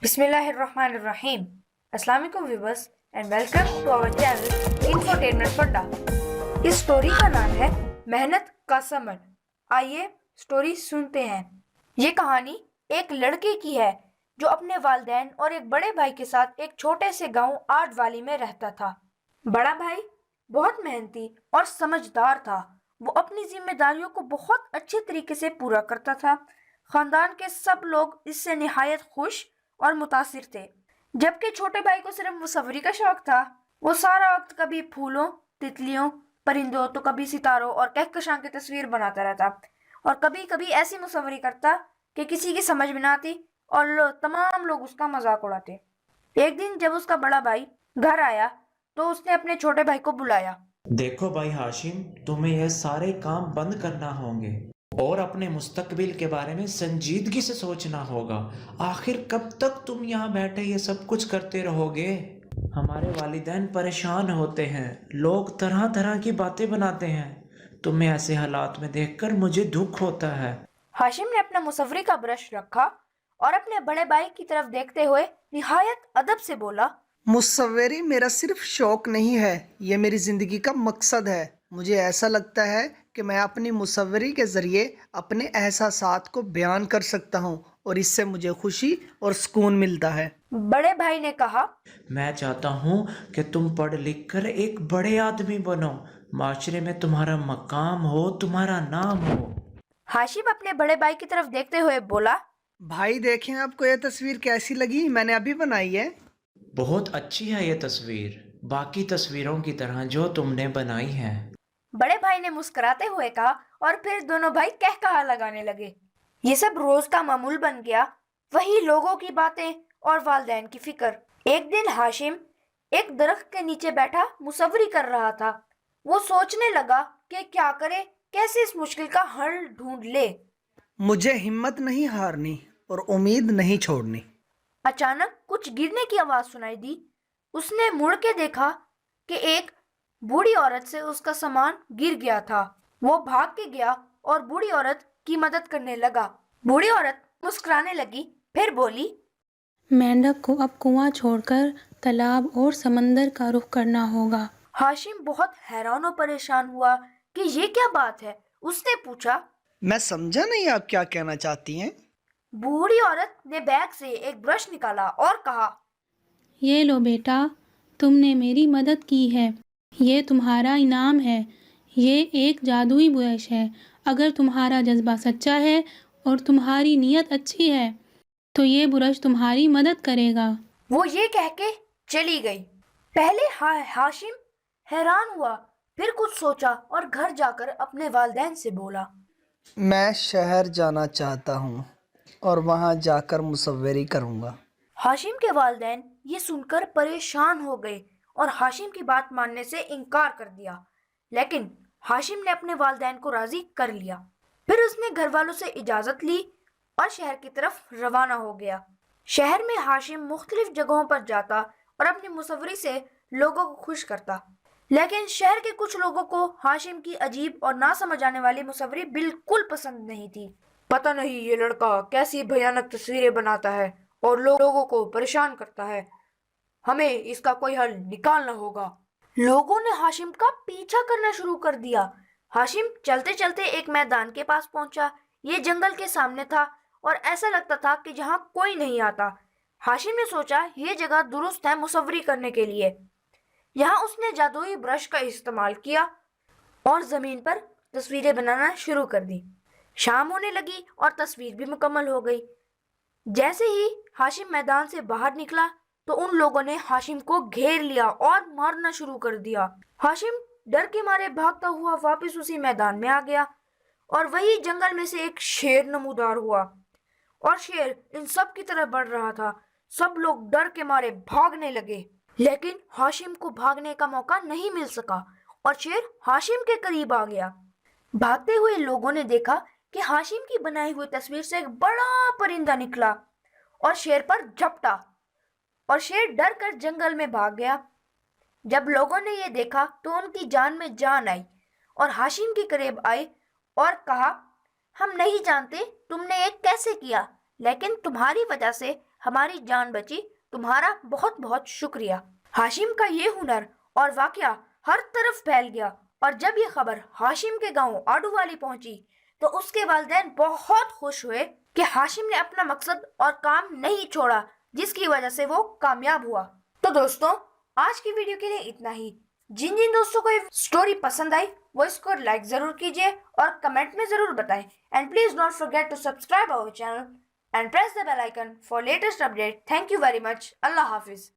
بسم اللہ الرحمن الرحیم. السلام علیکم viewers and welcome to our channel infotainment funda. اس سٹوری کا نام ہے محنت کا ثمر. آئیے سٹوری سنتے ہیں. یہ کہانی ایک لڑکے کی ہے جو اپنے والدین اور ایک بڑے بھائی کے ساتھ ایک چھوٹے سے گاؤں آرٹ والی میں رہتا تھا. بڑا بھائی بہت محنتی اور سمجھدار تھا. وہ اپنی ذمہ داریوں کو بہت اچھے طریقے سے پورا کرتا تھا. خاندان کے سب لوگ اس سے نہایت خوش اور متاثر تھے. جبکہ چھوٹے بھائی کو صرف مصوری کا شوق تھا. وہ سارا وقت کبھی پھولوں، تتلیوں، پرندوں تو کبھی ستاروں اور کہکشاں کی تصویر بناتا رہتا، اور کبھی کبھی ایسی مصوری کرتا کہ کسی کی سمجھ میں نہ آتی اور تمام لوگ اس کا مذاق اڑاتے. ایک دن جب اس کا بڑا بھائی گھر آیا تو اس نے اپنے چھوٹے بھائی کو بلایا. دیکھو بھائی ہاشم، تمہیں یہ سارے کام بند کرنا ہوں گے اور اپنے مستقبل کے بارے میں سنجیدگی سے سوچنا ہوگا. آخر کب تک تم یہاں بیٹھے یہ سب کچھ کرتے رہو گے؟ ہمارے والدین پریشان ہوتے ہیں، لوگ طرح طرح کی باتیں بناتے ہیں. تمہیں ایسے حالات میں دیکھ کر مجھے دکھ ہوتا ہے. ہاشم نے اپنا مصوری کا برش رکھا اور اپنے بڑے بھائی کی طرف دیکھتے ہوئے نہایت ادب سے بولا، مصوری میرا صرف شوق نہیں ہے، یہ میری زندگی کا مقصد ہے. مجھے ایسا لگتا ہے کہ میں اپنی مصوری کے ذریعے اپنے احساسات کو بیان کر سکتا ہوں اور اس سے مجھے خوشی اور سکون ملتا ہے. بڑے بھائی نے کہا، میں چاہتا ہوں کہ تم پڑھ لکھ کر ایک بڑے آدمی بنو، معاشرے میں تمہارا مقام ہو، تمہارا نام ہو. ہاشم اپنے بڑے بھائی کی طرف دیکھتے ہوئے بولا، بھائی دیکھیں آپ کو یہ تصویر کیسی لگی؟ میں نے ابھی بنائی ہے. بہت اچھی ہے یہ تصویر، باقی تصویروں کی طرح جو تم نے بنائی ہے. بڑے بھائی نے مسکراتے ہوئے کہا، اور پھر دونوں بھائی کہکہا لگانے لگے. یہ سب روز کا معمول بن گیا، وہی لوگوں کی باتیں اور والدین کی فکر. ایک دن ہاشم ایک درخت کے نیچے بیٹھا مصوری کر رہا تھا. وہ سوچنے لگا کہ کیا کرے، کیسے اس مشکل کا حل ڈھونڈ لے. مجھے ہمت نہیں ہارنی اور امید نہیں چھوڑنی. اچانک کچھ گرنے کی آواز سنائی دی. اس نے مڑ کے دیکھا کہ ایک بوڑھی عورت سے اس کا سامان گر گیا تھا. وہ بھاگ کے گیا اور بوڑھی عورت کی مدد کرنے لگا. بوڑھی عورت مسکرانے لگی، پھر بولی، مینڈک کو اب کنواں چھوڑ کر تالاب اور سمندر کا رخ کرنا ہوگا. ہاشم بہت حیران و پریشان ہوا کہ یہ کیا بات ہے. اس نے پوچھا. میں سمجھا نہیں آپ کیا کہنا چاہتی ہیں. بوڑھی عورت نے بیگ سے ایک برش نکالا اور کہا، یہ لو بیٹا، تم نے میری مدد کی ہے، یہ تمہارا انعام ہے. یہ ایک جادوئی برش ہے. اگر تمہارا جذبہ سچا ہے اور تمہاری نیت اچھی ہے تو یہ برش تمہاری مدد کرے گا. وہ یہ کہہ کے چلی گئی. پہلے ہاشم حیران ہوا، پھر کچھ سوچا اور گھر جا کر اپنے والدین سے بولا، میں شہر جانا چاہتا ہوں اور وہاں جا کر مصوری کروں گا. ہاشم کے والدین یہ سن کر پریشان ہو گئے اور ہاشم کی بات ماننے سے انکار کر دیا. لیکن ہاشم نے اپنے والدین کو راضی کر لیا. پھر اس نے گھر والوں سے اجازت لی اور شہر کی طرف روانہ ہو گیا. شہر میں ہاشم مختلف جگہوں پر جاتا اور اپنی مصوری سے لوگوں کو خوش کرتا. لیکن شہر کے کچھ لوگوں کو ہاشم کی عجیب اور نہ سمجھ آنے والی مصوری بالکل پسند نہیں تھی. پتہ نہیں یہ لڑکا کیسی بھیانک تصویریں بناتا ہے اور لوگوں کو پریشان کرتا ہے، ہمیں اس کا کوئی حل نکالنا ہوگا. لوگوں نے ہاشم کا پیچھا کرنا شروع کر دیا. ہاشم چلتے چلتے ایک میدان کے پاس پہنچا. یہ جنگل کے سامنے تھا اور ایسا لگتا تھا کہ جہاں کوئی نہیں آتا. ہاشم نے سوچا یہ جگہ درست ہے مصوری کرنے کے لیے. یہاں اس نے جادوئی برش کا استعمال کیا اور زمین پر تصویریں بنانا شروع کر دی. شام ہونے لگی اور تصویر بھی مکمل ہو گئی. جیسے ہی ہاشم میدان سے باہر نکلا تو ان لوگوں نے ہاشم کو گھیر لیا اور مارنا شروع کر دیا. ہاشم ڈر کے مارے بھاگتا ہوا واپس اسی میدان میں آ گیا اور وہی جنگل میں سے ایک شیر نمودار ہوا اور شیر ان سب کی طرف بڑھ رہا تھا. سب لوگ ڈر کے مارے بھاگنے لگے، لیکن ہاشم کو بھاگنے کا موقع نہیں مل سکا اور شیر ہاشم کے قریب آ گیا. بھاگتے ہوئے لوگوں نے دیکھا کہ ہاشم کی بنائی ہوئی تصویر سے ایک بڑا پرندہ نکلا اور شیر پر جھپٹا اور شیر ڈر کر جنگل میں بھاگ گیا. جب لوگوں نے یہ دیکھا تو ان کی جان میں جان آئی اور ہاشم کے قریب آئے اور کہا، ہم نہیں جانتے تم نے یہ کیسے کیا، لیکن تمہاری وجہ سے ہماری جان بچی، تمہارا بہت بہت شکریہ۔ ہاشم کا یہ ہنر اور واقعہ ہر طرف پھیل گیا، اور جب یہ خبر ہاشم کے گاؤں آڈو والی پہنچی تو اس کے والدین بہت خوش ہوئے کہ ہاشم نے اپنا مقصد اور کام نہیں چھوڑا، جس کی وجہ سے وہ کامیاب ہوا۔ تو دوستوں، آج کی ویڈیو کے لیے اتنا ہی۔ جن دوستوں کو یہ سٹوری پسند آئی وہ اس کو لائک ضرور کیجئے اور کمنٹ میں ضرور بتائیں۔ And please don't forget to subscribe our channel and press the bell icon for latest update. Thank you very much. اللہ حافظ۔